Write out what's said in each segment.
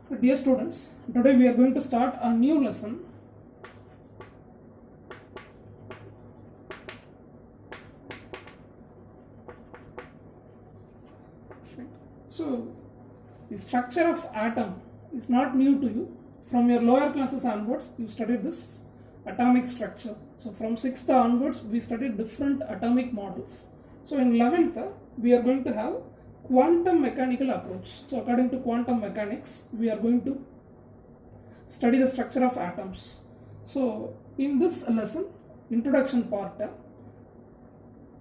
Dear students, today we are going to start a new lesson. So, the structure of atom is not new to you. From your lower classes onwards, you studied this atomic structure. So, from 6th onwards, we studied different atomic models. So, in 11th, we are going to have quantum mechanical approach. So, according to quantum mechanics, we are going to study the structure of atoms. So, in this lesson, introduction part,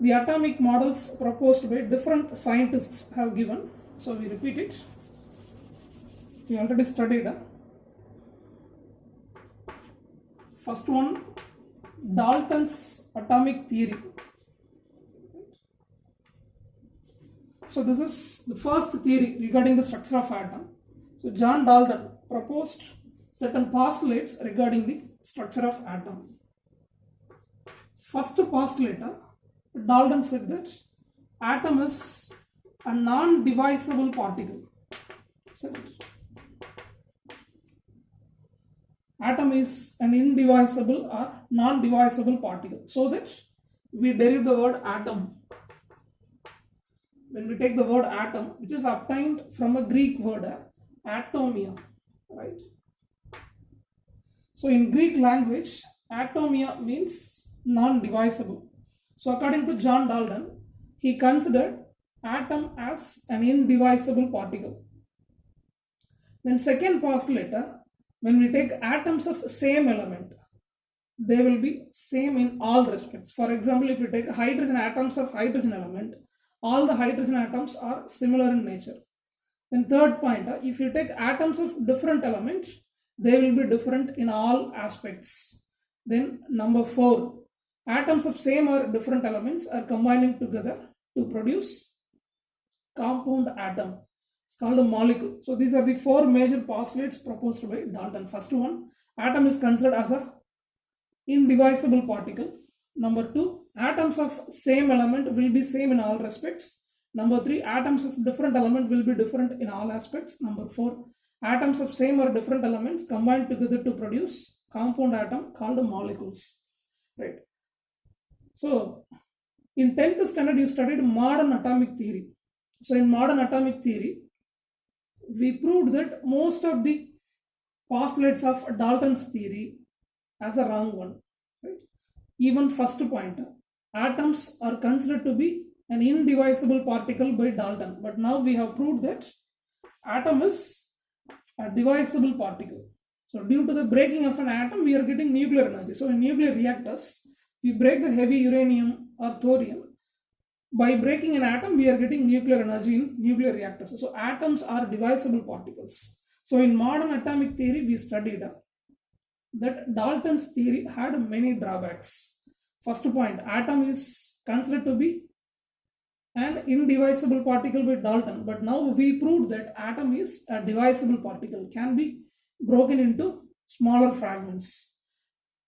the atomic models proposed by different scientists have given. So, we repeat it. We already studied. First one, Dalton's atomic theory. So, this is the first theory regarding the structure of atom. So, John Dalton proposed certain postulates regarding the structure of atom. First postulate, Dalton said that atom is a non-divisible particle. Atom is an indivisible or non-divisible particle. So that we derive the word atom. When we take the word atom, which is obtained from a Greek word atomia, right? So in Greek language, atomia means non-divisible. So according to John Dalton, he considered atom as an indivisible particle. Then second postulate, when we take atoms of same element, they will be same in all respects. For example, if you take hydrogen atoms of hydrogen element, all the hydrogen atoms are similar in nature. Then third point, if you take atoms of different elements, they will be different in all aspects. Then number 4, atoms of same or different elements are combining together to produce compound atom. It's called a molecule. So these are the 4 major postulates proposed by Dalton. First one, atom is considered as a indivisible particle. Number 2, atoms of same element will be same in all respects. Number 3, atoms of different element will be different in all aspects. Number 4, atoms of same or different elements combine together to produce compound atom called molecules. Right. So, in 10th standard, you studied modern atomic theory. So, in modern atomic theory, we proved that most of the postulates of Dalton's theory as a wrong one. Right? Even first point, atoms are considered to be an indivisible particle by Dalton. But now we have proved that atom is a divisible particle. So due to the breaking of an atom, we are getting nuclear energy. So in nuclear reactors, we break the heavy uranium or thorium. By breaking an atom, we are getting nuclear energy in nuclear reactors. So atoms are divisible particles. So in modern atomic theory, we studied that Dalton's theory had many drawbacks. First point, atom is considered to be an indivisible particle by Dalton, but now we proved that atom is a divisible particle, can be broken into smaller fragments.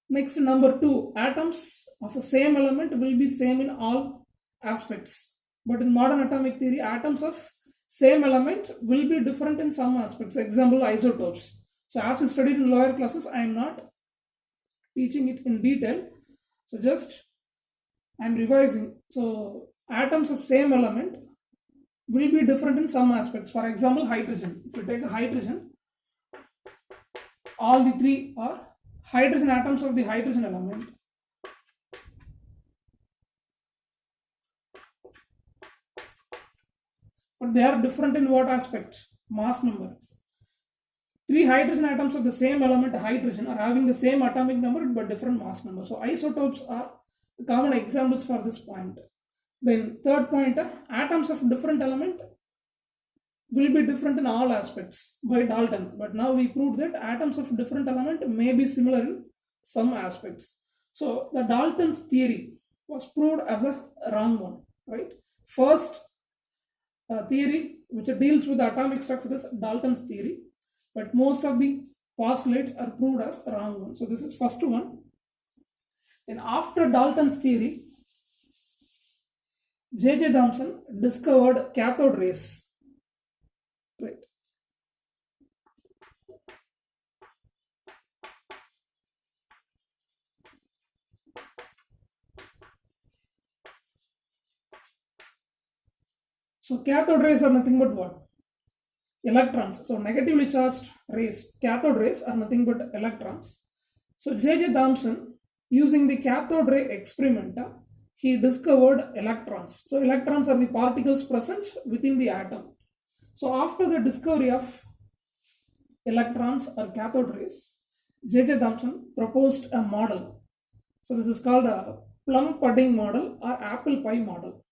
Next, number 2, atoms of the same element will be same in all aspects, but in modern atomic theory, atoms of same element will be different in some aspects. Example, isotopes. So as you studied in lower classes, I am not teaching it in detail, so just I am revising. So atoms of same element will be different in some aspects. For example, hydrogen. If you take a hydrogen, all the 3 are hydrogen atoms of the hydrogen element. But they are different in what aspect? Mass number. 3 hydrogen atoms of the same element, hydrogen, are having the same atomic number but different mass number. So isotopes are common examples for this point. Then third point, atoms of different element will be different in all aspects by Dalton. But now we proved that atoms of different element may be similar in some aspects. So the Dalton's theory was proved as a wrong one. Right? First theory which deals with the atomic structure is Dalton's theory, but most of the postulates are proved as wrong one. So this is first one. Then after Dalton's theory, J.J. Thomson discovered cathode rays. Right. So cathode rays are nothing but what? Electrons. So negatively charged rays, cathode rays are nothing but electrons. So J.J. Thomson, using the cathode ray experiment, he discovered electrons. So electrons are the particles present within the atom. So after the discovery of electrons or cathode rays, J.J. Thomson proposed a model. So this is called a plum pudding model or apple pie model.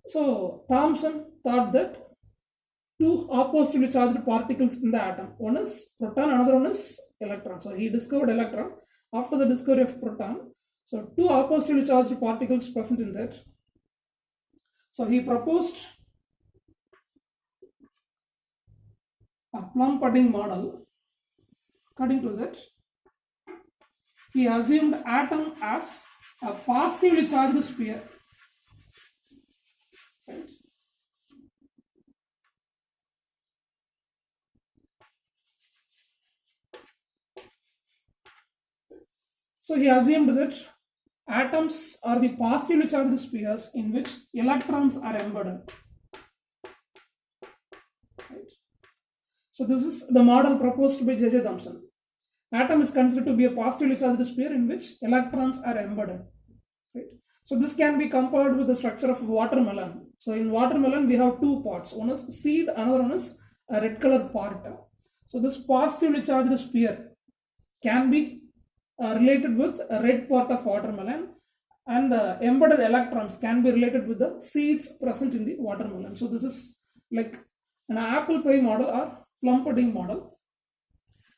So Thomson thought that two oppositely charged particles in the atom, one is proton, another one is electron. So he discovered electron after the discovery of proton. So two oppositely charged particles present in that. So he proposed a plum pudding model. According to that, he assumed atom as a positively charged sphere. Right. So he assumed that atoms are the positively charged spheres in which electrons are embedded. Right. So this is the model proposed by J.J. Thomson. Atom is considered to be a positively charged sphere in which electrons are embedded. Right. So this can be compared with the structure of watermelon. So in watermelon we have two parts. One is seed, another one is a red color part. So this positively charged sphere can be related with a red part of watermelon, and the embedded electrons can be related with the seeds present in the watermelon. So this is like an apple pie model or plum pudding model.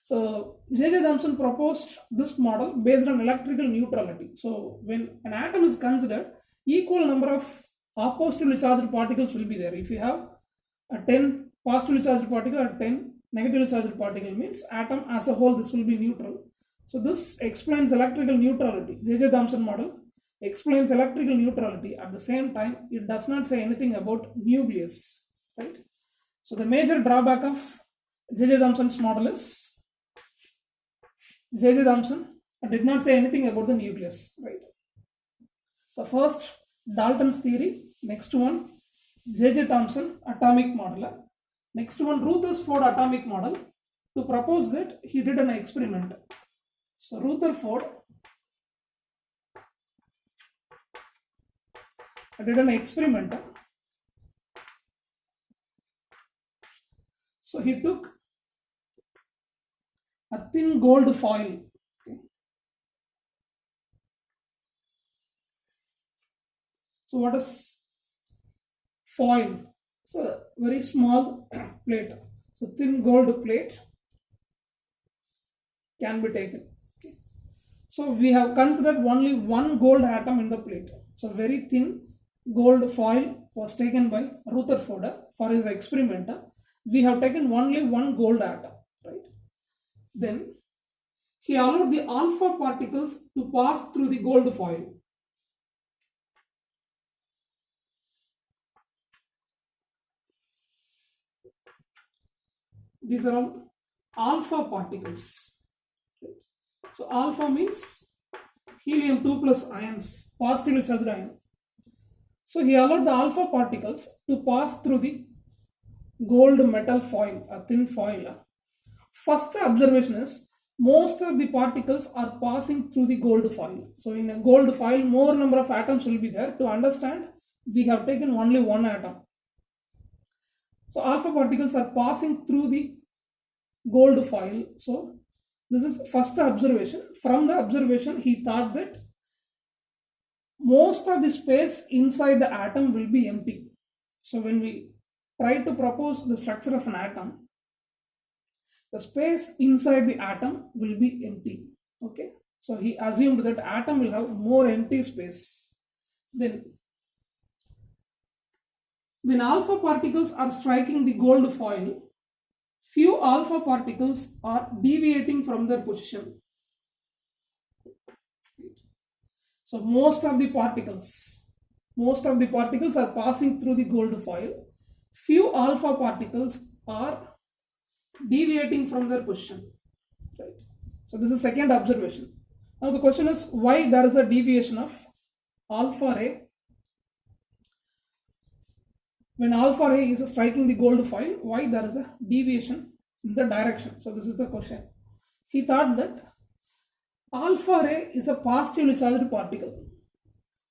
So J.J. Thomson proposed this model based on electrical neutrality. So when an atom is considered, equal number of oppositely charged particles will be there. If you have a 10 positively charged particle or 10 negatively charged particle, means atom as a whole, this will be neutral. So this explains electrical neutrality. J.J. Thomson model explains electrical neutrality. At the same time, it does not say anything about nucleus. Right? So the major drawback of J.J. Thomson's model is J.J. Thomson did not say anything about the nucleus. Right? So first, Dalton's theory. Next one, J.J. Thomson atomic model. Next one, Rutherford atomic model. To propose that, he did an experiment. So Rutherford did an experiment. So he took a thin gold foil. Okay. So what is foil? It's a very small plate. So thin gold plate can be taken. Okay. So we have considered only one gold atom in the plate. So very thin gold foil was taken by Rutherford for his experiment. We have taken only one gold atom. Right? Then he allowed the alpha particles to pass through the gold foil. These are all alpha particles. So alpha means helium 2 plus ions, positively charged ion. So he allowed the alpha particles to pass through the gold metal foil, a thin foil. First observation is most of the particles are passing through the gold foil. So in a gold foil, more number of atoms will be there. To understand, we have taken only one atom. So alpha particles are passing through the gold foil. So this is first observation. From the observation, he thought that most of the space inside the atom will be empty. So when we try to propose the structure of an atom, the space inside the atom will be empty. Okay. So he assumed that atom will have more empty space. Then when alpha particles are striking the gold foil, few alpha particles are deviating from their position. So most of the particles are passing through the gold foil. Few alpha particles are deviating from their position. Right. So this is second observation. Now the question is why there is a deviation of alpha ray. when alpha ray is striking the gold foil, why there is a deviation in the direction? So this is the question. He thought that alpha ray is a positively charged particle.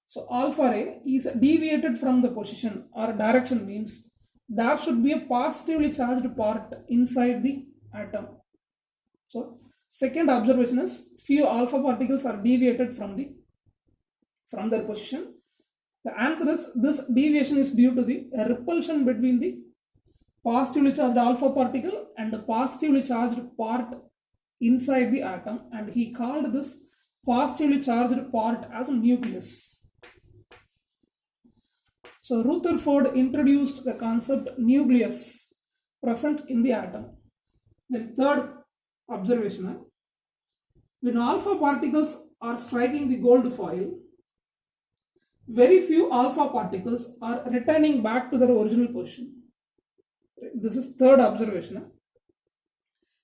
So alpha ray is deviated from the position or direction, means there should be a positively charged part inside the atom. So second observation is few alpha particles are deviated from their position. The answer is this deviation is due to the repulsion between the positively charged alpha particle and the positively charged part inside the atom, and he called this positively charged part as a nucleus. So Rutherford introduced the concept nucleus present in the atom. Then third observation, when alpha particles are striking the gold foil, very few alpha particles are returning back to their original position. This is third observation.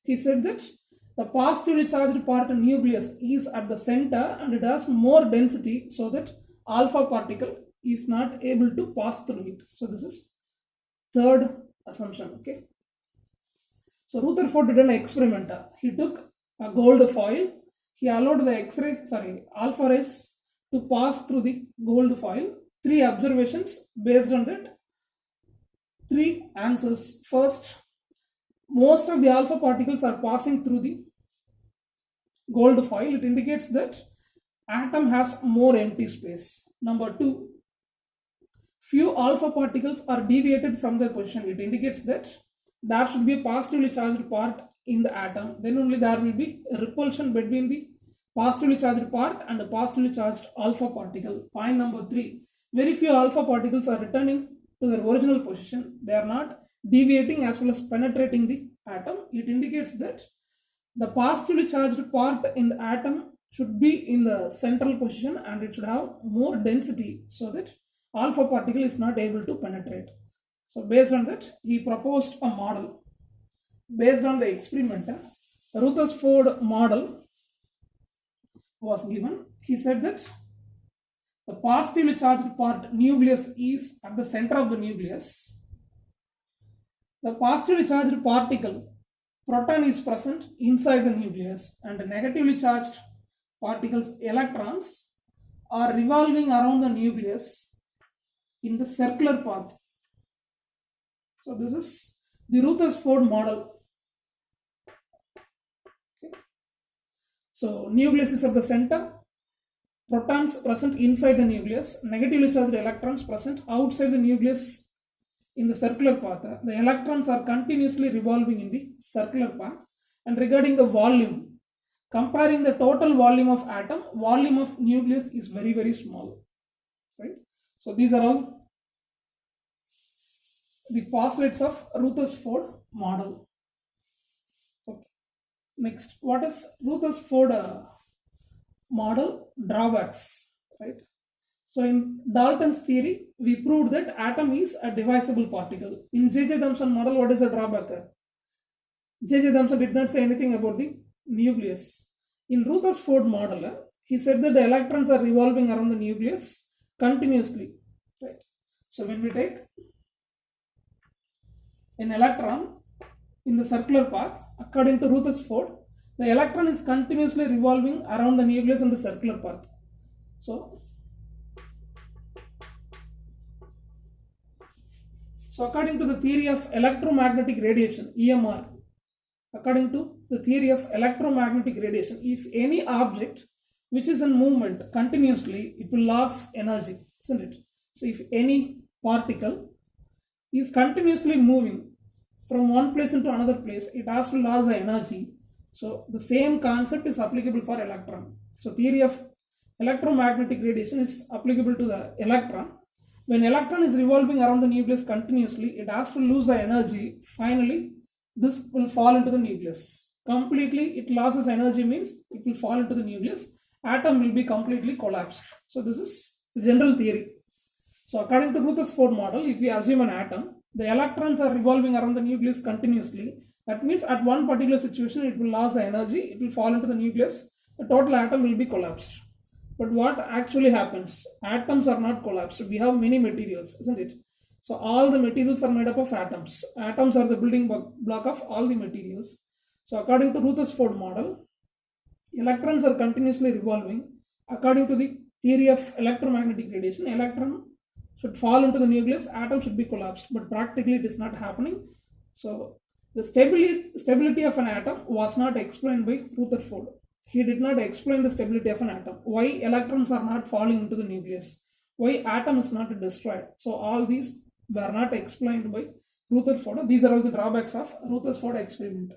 He said that the positively charged part nucleus is at the center and it has more density, so that alpha particle is not able to pass through it. So this is third assumption. Okay. So Rutherford did an experiment. He took a gold foil. He allowed the alpha rays to pass through the gold foil. 3 observations based on that. 3 answers. First, most of the alpha particles are passing through the gold foil. It indicates that atom has more empty space. Number 2, few alpha particles are deviated from their position. It indicates that there should be a positively charged part in the atom. Then only there will be a repulsion between the positively charged part and a positively charged alpha particle. Point number 3, very few alpha particles are returning to their original position. They are not deviating as well as penetrating the atom. It indicates that the positively charged part in the atom should be in the central position and it should have more density, so that alpha particle is not able to penetrate. So based on that, he proposed a model. Based on the experiment, Rutherford model was given. He said that the positively charged part nucleus is at the center of the nucleus. The positively charged particle proton is present inside the nucleus, and the negatively charged particles electrons are revolving around the nucleus in the circular path. So this is the Rutherford model. Okay. So nucleus is at the center, protons present inside the nucleus, negatively charged electrons present outside the nucleus in the circular path. The electrons are continuously revolving in the circular path. And regarding the volume, comparing the total volume of atom, volume of nucleus is very, very small. Right? So these are all the postulates of Rutherford model. Okay. Next, what is Rutherford model drawbacks? Right. So in Dalton's theory, we proved that atom is a divisible particle. In J.J. Thomson model, what is the drawback? J.J. Thomson did not say anything about the nucleus. In Rutherford model, he said that the electrons are revolving around the nucleus continuously. Right. So when we take an electron in the circular path, according to Rutherford, the electron is continuously revolving around the nucleus in the circular path. So according to the theory of electromagnetic radiation, EMR, according to the theory of electromagnetic radiation, if any object which is in movement continuously, it will lose energy, isn't it? So if any particle is continuously moving from one place into another place, it has to lose the energy. So the same concept is applicable for electron. So theory of electromagnetic radiation is applicable to the electron. When electron is revolving around the nucleus continuously, it has to lose the energy. Finally, this will fall into the nucleus. Completely it loses energy means it will fall into the nucleus. Atom will be completely collapsed. So this is the general theory. So according to Rutherford model, if we assume an atom, the electrons are revolving around the nucleus continuously. That means at one particular situation, it will lose the energy, it will fall into the nucleus, the total atom will be collapsed. But what actually happens? Atoms are not collapsed. We have many materials, isn't it? So all the materials are made up of atoms. Atoms are the building block of all the materials. So according to Rutherford model, electrons are continuously revolving. According to the theory of electromagnetic radiation, electron should fall into the nucleus, atom should be collapsed, but practically it is not happening. So the stability of an atom was not explained by Rutherford. He did not explain the stability of an atom. Why electrons are not falling into the nucleus? Why atom is not destroyed? So all these were not explained by Rutherford. These are all the drawbacks of Rutherford experiment.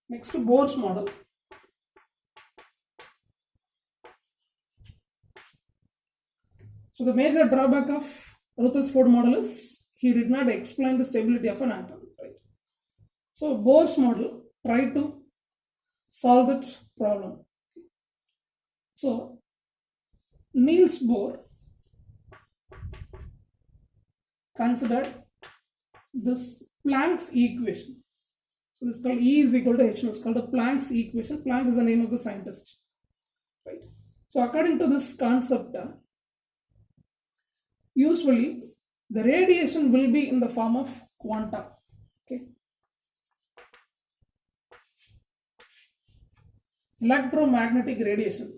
Next, Bohr's model. So the major drawback of Rutherford model is he did not explain the stability of an atom. Right? So Bohr's model tried to solve that problem. So Niels Bohr considered this Planck's equation. So this is called E is equal to H. It's called the Planck's equation. Planck is the name of the scientist. Right? So according to this concept, usually the radiation will be in the form of quanta. Okay. Electromagnetic radiation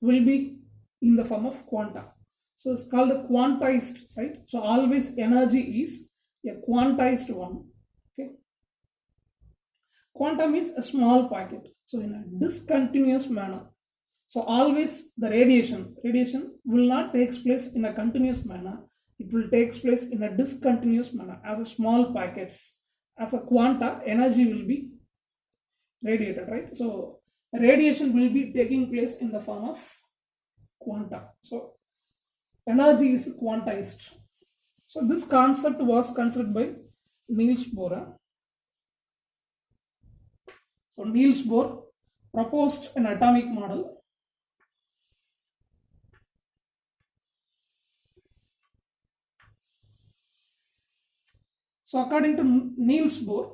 will be in the form of quanta. So it's called a quantized, right? So always energy is a quantized one. Okay. Quanta means a small packet. So in a discontinuous manner. So always the radiation will not take place in a continuous manner. It will take place in a discontinuous manner as a small packets. As a quanta, energy will be radiated, right? So radiation will be taking place in the form of quanta. So energy is quantized. So this concept was considered by Niels Bohr. So Niels Bohr proposed an atomic model. So according to Niels Bohr,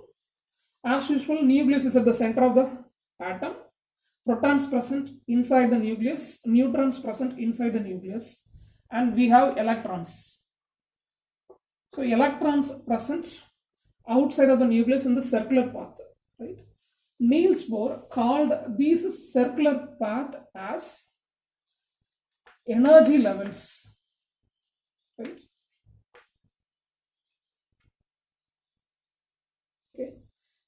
as usual, nucleus is at the center of the atom. Protons present inside the nucleus, neutrons present inside the nucleus, and we have electrons. So electrons present outside of the nucleus in the circular path, right? Niels Bohr called these circular path as energy levels, right? Okay.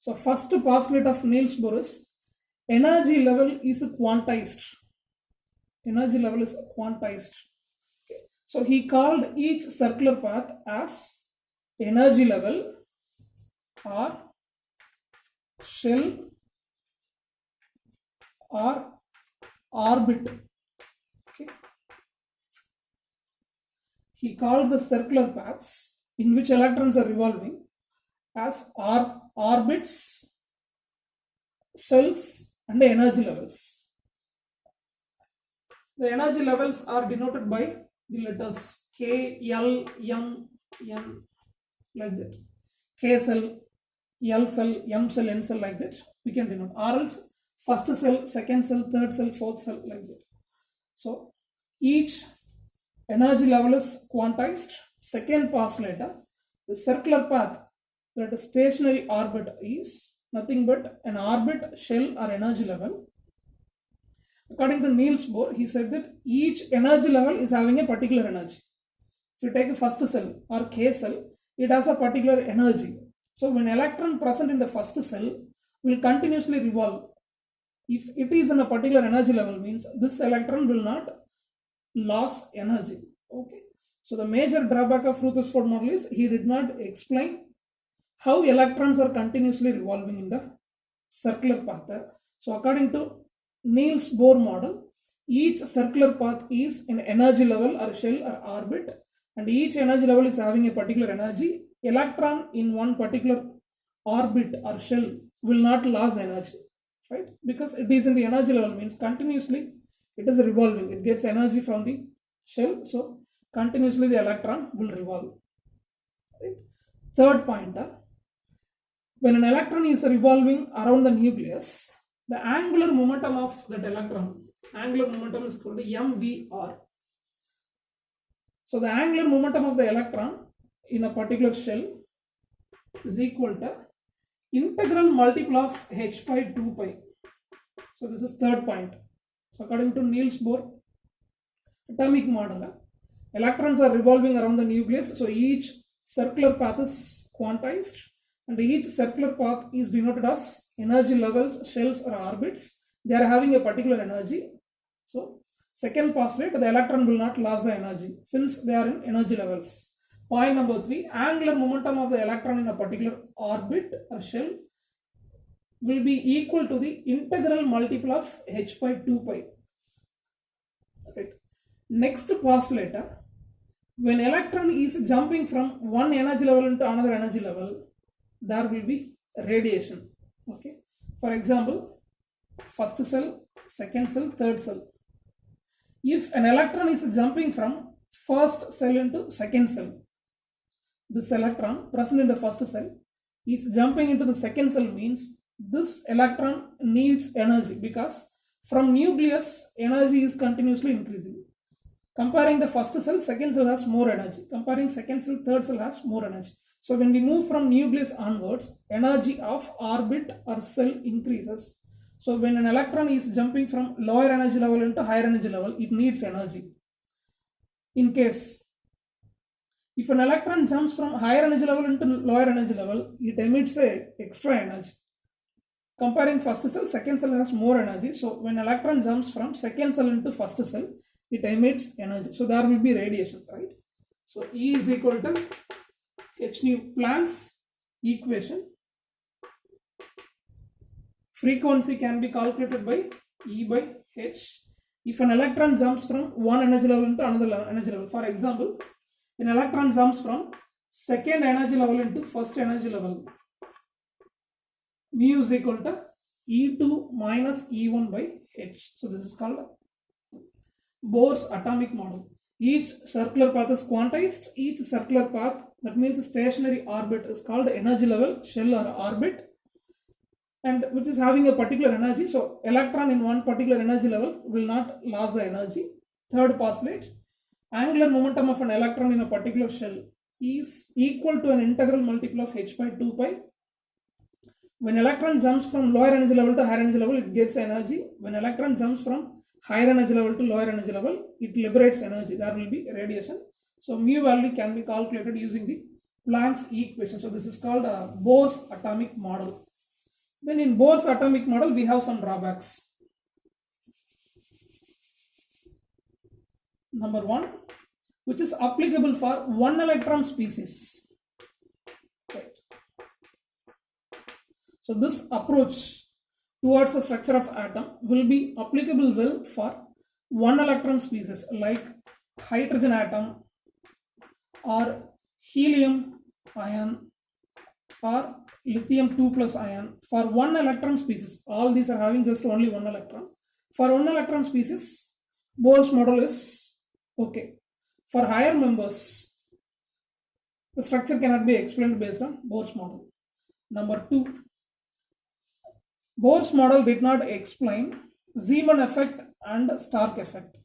So first postulate of Niels Bohr is energy level is quantized. Energy level is quantized. Okay. So he called each circular path as energy level or shell or orbit. Okay. He called the circular paths in which electrons are revolving as orbits, shells, and the energy levels. The energy levels are denoted by the letters K, L, M, N, like that. K cell, L cell, M cell, N cell, like that. We can denote. Or else first cell, second cell, third cell, fourth cell, like that. So each energy level is quantized. Second postulate, the circular path, that is stationary orbit, is nothing but an orbit, shell, or energy level. According to Niels Bohr, he said that each energy level is having a particular energy. If you take a first cell or K cell, it has a particular energy. So when electron present in the first cell will continuously revolve. If it is in a particular energy level, means this electron will not lose energy. Okay. So the major drawback of Rutherford model is he did not explain how electrons are continuously revolving in the circular path. So according to Niels Bohr model, each circular path is an energy level or shell or orbit, and each energy level is having a particular energy. Electron in one particular orbit or shell will not lose energy, right? Because it is in the energy level, means continuously it is revolving. It gets energy from the shell, so continuously the electron will revolve. Right? Third point, when an electron is revolving around the nucleus, the angular momentum of that electron, angular momentum is called mvr. So the angular momentum of the electron in a particular shell is equal to integral multiple of h by 2 pi. So this is third point. So according to Niels Bohr atomic model, electrons are revolving around the nucleus. So each circular path is quantized, and each circular path is denoted as energy levels, shells or orbits. They are having a particular energy. So second postulate, the electron will not lose the energy since they are in energy levels. Point number 3, angular momentum of the electron in a particular orbit or shell will be equal to the integral multiple of h by 2 pi. Right. Next postulate, when electron is jumping from one energy level into another energy level, there will be radiation. Okay. For example, first cell, second cell, third cell. If an electron is jumping from first cell into second cell, this electron present in the first cell is jumping into the second cell means this electron needs energy because from nucleus energy is continuously increasing. Comparing the first cell, second cell has more energy. Comparing second cell, third cell has more energy. So when we move from nucleus onwards, energy of orbit or cell increases. So when an electron is jumping from lower energy level into higher energy level, it needs energy. In case if an electron jumps from higher energy level into lower energy level, it emits the extra energy. Comparing first cell, second cell has more energy. So when electron jumps from second cell into first cell, it emits energy. So there will be radiation, right? So E is equal to h nu, Planck's equation. Frequency can be calculated by E by h. If an electron jumps from one energy level into another energy level, for example, an electron jumps from second energy level into first energy level, mu is equal to E2 minus E1 by h. So this is called Bohr's atomic model. Each circular path is quantized. Each circular path, that means stationary orbit, is called energy level, shell or orbit, and which is having a particular energy. So electron in one particular energy level will not lose the energy. Third postulate, angular momentum of an electron in a particular shell is equal to an integral multiple of h by 2 pi. When electron jumps from lower energy level to higher energy level, it gets energy. When electron jumps from higher energy level to lower energy level, it liberates energy. There will be radiation. So mu value can be calculated using the Planck's equation. So this is called Bohr's atomic model. Then in Bohr's atomic model, we have some drawbacks. Number 1, which is applicable for one electron species. Right. So this approach towards the structure of atom will be applicable well for one electron species like hydrogen atom or helium ion or lithium 2 plus ion. For one electron species, all these are having just only one electron. For one electron species, Bohr's model is okay. For higher members, the structure cannot be explained based on Bohr's model. Number 2, Bohr's model did not explain Zeeman effect and Stark effect.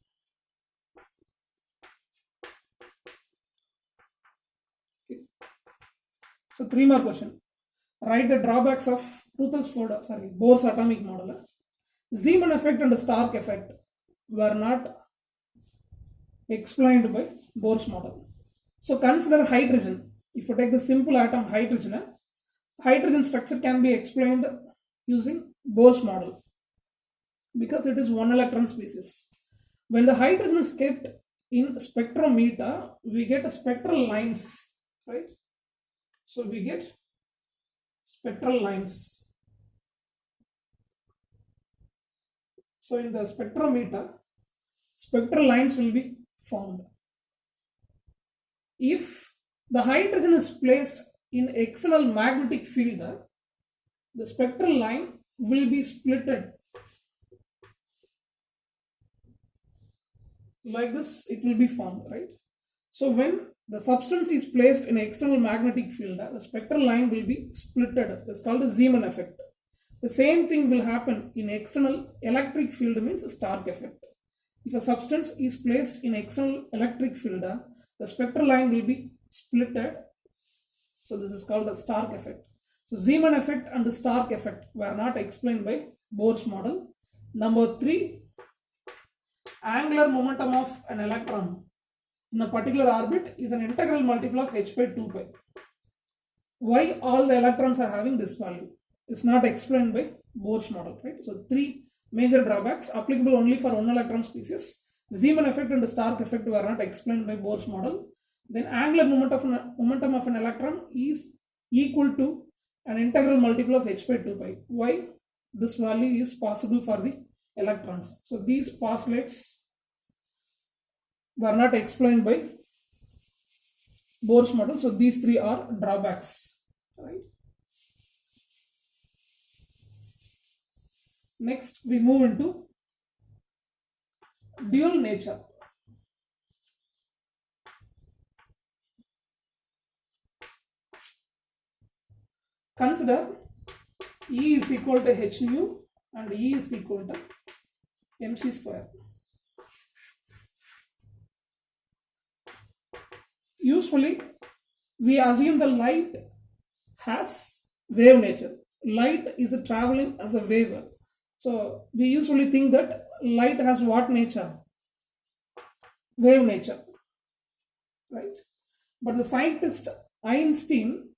Okay. So 3 more questions. Write the drawbacks of Bohr's atomic model. Zeeman effect and Stark effect were not explained by Bohr's model. So consider hydrogen. If you take the simple atom hydrogen structure can be explained using Bohr's model because it is one electron species. When the hydrogen is kept in spectrometer, we get spectral lines, right? So we get spectral lines. So in the spectrometer, spectral lines will be formed. If the hydrogen is placed in external magnetic field, the spectral line will be splitted. Like this, it will be formed, right? So when the substance is placed in an external magnetic field, the spectral line will be splitted. It's called the Zeeman effect. The same thing will happen in external electric field, means Stark effect. If a substance is placed in external electric field, the spectral line will be splitted. So this is called the Stark effect. So Zeeman effect and the Stark effect were not explained by Bohr's model. Number 3, angular momentum of an electron in a particular orbit is an integral multiple of h by 2 pi. Why all the electrons are having this value? It's not explained by Bohr's model, right? So 3 major drawbacks applicable only for one electron species. Zeeman effect and the Stark effect were not explained by Bohr's model. Then angular momentum of an electron is equal to an integral multiple of h by 2 pi. Why? This value is possible for the electrons. So these postulates were not explained by Bohr's model. So these 3 are drawbacks, right? Next, we move into dual nature. Consider E is equal to h nu and E is equal to mc square. Usually, we assume the light has wave nature. Light is traveling as a wave. So, we usually think that light has what nature? Wave nature, right? But the scientist Einstein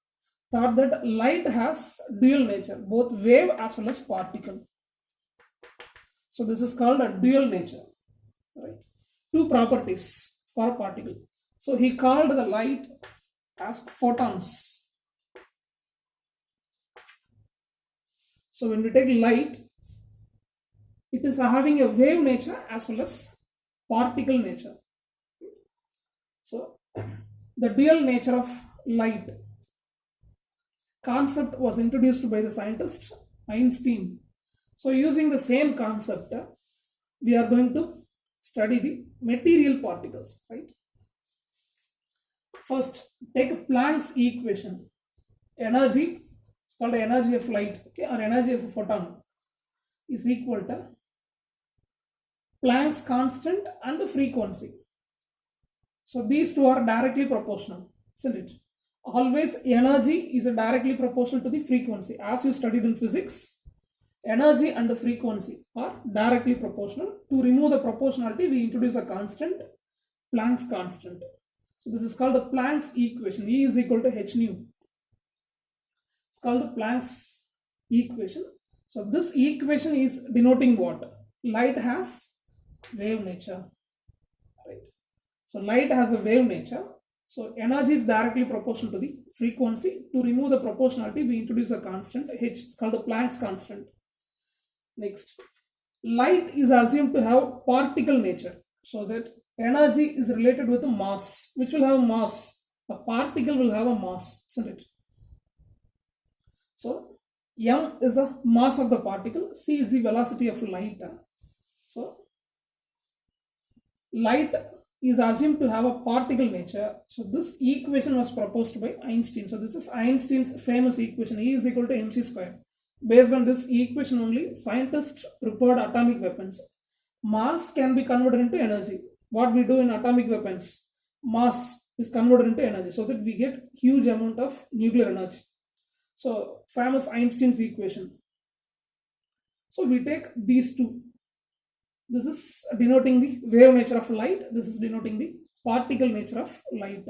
thought that light has dual nature, both wave as well as particle. So this is called a dual nature, right? 2 properties for a particle. So he called the light as photons. So when we take light, it is having a wave nature as well as particle nature. So the dual nature of light concept was introduced by the scientist Einstein. So using the same concept, we are going to study the material particles, right? First, take Planck's equation. Energy, it's called the energy of light, okay, or energy of a photon, is equal to Planck's constant and the frequency. So these 2 are directly proportional, isn't it? Always energy is directly proportional to the frequency. As you studied in physics, energy and the frequency are directly proportional. To remove the proportionality, we introduce a constant, Planck's constant. So this is called the Planck's equation. E is equal to h nu. It's called the Planck's equation. So this equation is denoting what? Light has wave nature, right? So light has a wave nature. So energy is directly proportional to the frequency. To remove the proportionality, we introduce a constant h. It's called the Planck's constant. Next, light is assumed to have particle nature, so that energy is related with a mass. Which will have mass? A particle will have a mass, isn't it? So m is the mass of the particle, c is the velocity of light. So light is assumed to have a particle nature. So this equation was proposed by Einstein. So this is Einstein's famous equation, E is equal to mc square. Based on this equation only, scientists prepared atomic weapons. Mass can be converted into energy. What we do in atomic weapons, mass is converted into energy, so that we get huge amount of nuclear energy. So famous Einstein's equation. So we take these 2. This is denoting the wave nature of light. This is denoting the particle nature of light.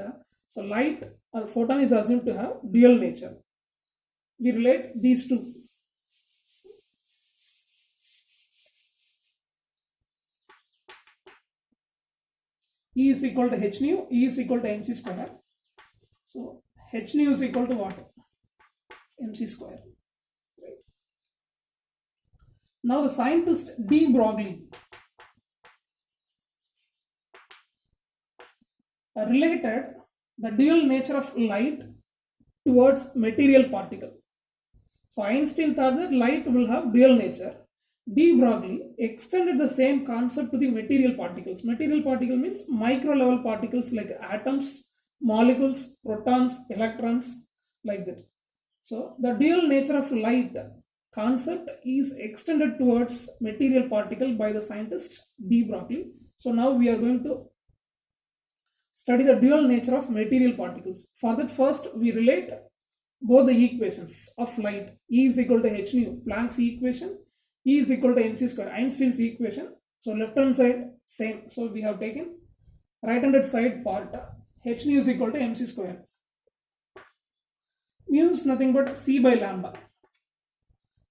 So light or photon is assumed to have dual nature. We relate these 2. E is equal to h nu, E is equal to mc square. So h nu is equal to what? Mc square. Right. Now the scientist de Broglie related the dual nature of light towards material particle. So Einstein thought that light will have dual nature. De Broglie extended the same concept to the material particles. Material particle means micro level particles like atoms, molecules, protons, electrons, like that. So the dual nature of light concept is extended towards material particle by the scientist de Broglie. So now we are going to study the dual nature of material particles. For that, first we relate both the equations of light. E is equal to h nu, Planck's equation. E is equal to mc square, Einstein's equation. So left hand side same. So we have taken right handed side part. H nu is equal to mc square. Mu is nothing but c by lambda.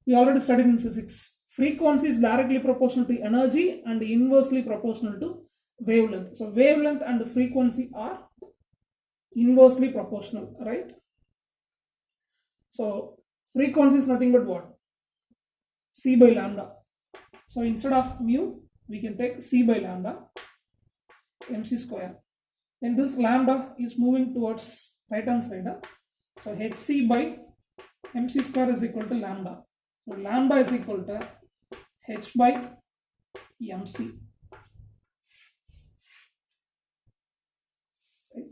We already studied in physics. Frequency is directly proportional to energy and inversely proportional to wavelength. So wavelength and frequency are inversely proportional, right? So frequency is nothing but what? C by lambda. So instead of mu, we can take c by lambda, mc square. And this lambda is moving towards right hand side. So hc by mc square is equal to lambda. So lambda is equal to h by mc. Right.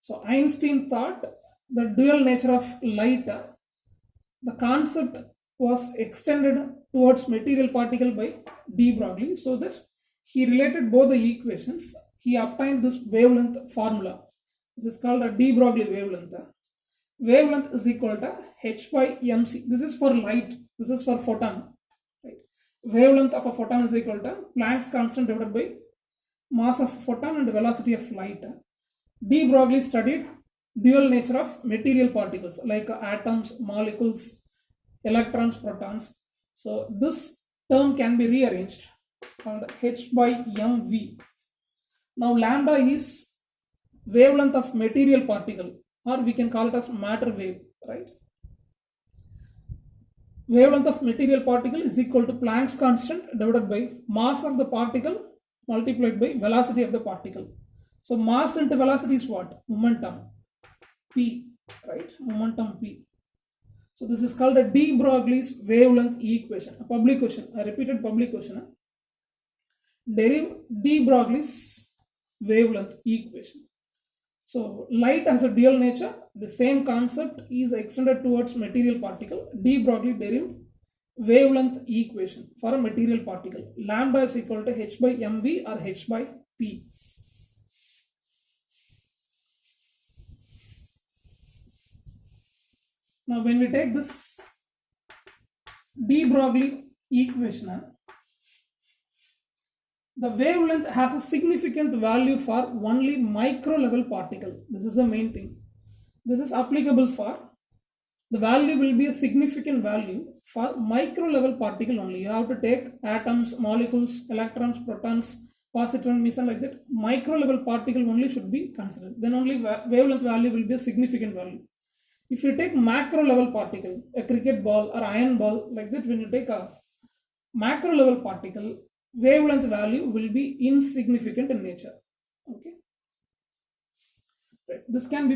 So Einstein thought the dual nature of light, the concept was extended towards material particle by de Broglie, so that he related both the equations. He obtained this wavelength formula. This is called a de Broglie wavelength. Wavelength is equal to h by mc. This is for light. This is for photon. Right. Wavelength of a photon is equal to Planck's constant divided by mass of photon and velocity of light. De Broglie studied dual nature of material particles like atoms, molecules, electrons, protons. So this term can be rearranged called h by mv. Now lambda is wavelength of material particle, or we can call it as matter wave, right? Wavelength of material particle is equal to Planck's constant divided by mass of the particle multiplied by velocity of the particle. So mass into velocity is what? Momentum p, right? Momentum p. So this is called a de Broglie's wavelength equation. A public question, a repeated public question. Derive de Broglie's wavelength equation. So light has a dual nature. The same concept is extended towards material particle. De Broglie derived wavelength equation for a material particle. Lambda is equal to h by mv or h by p. Now when we take this de Broglie equation, the wavelength has a significant value for only micro level particle. This is the main thing. This is applicable for, the value will be a significant value for micro level particle only. You have to take atoms, molecules, electrons, protons, positron, meson, like that. Micro level particle only should be considered. Then only wavelength value will be a significant value. If you take macro level particle, a cricket ball or iron ball, like that, when you take a macro level particle, wavelength value will be insignificant in nature. Okay. Right. This can be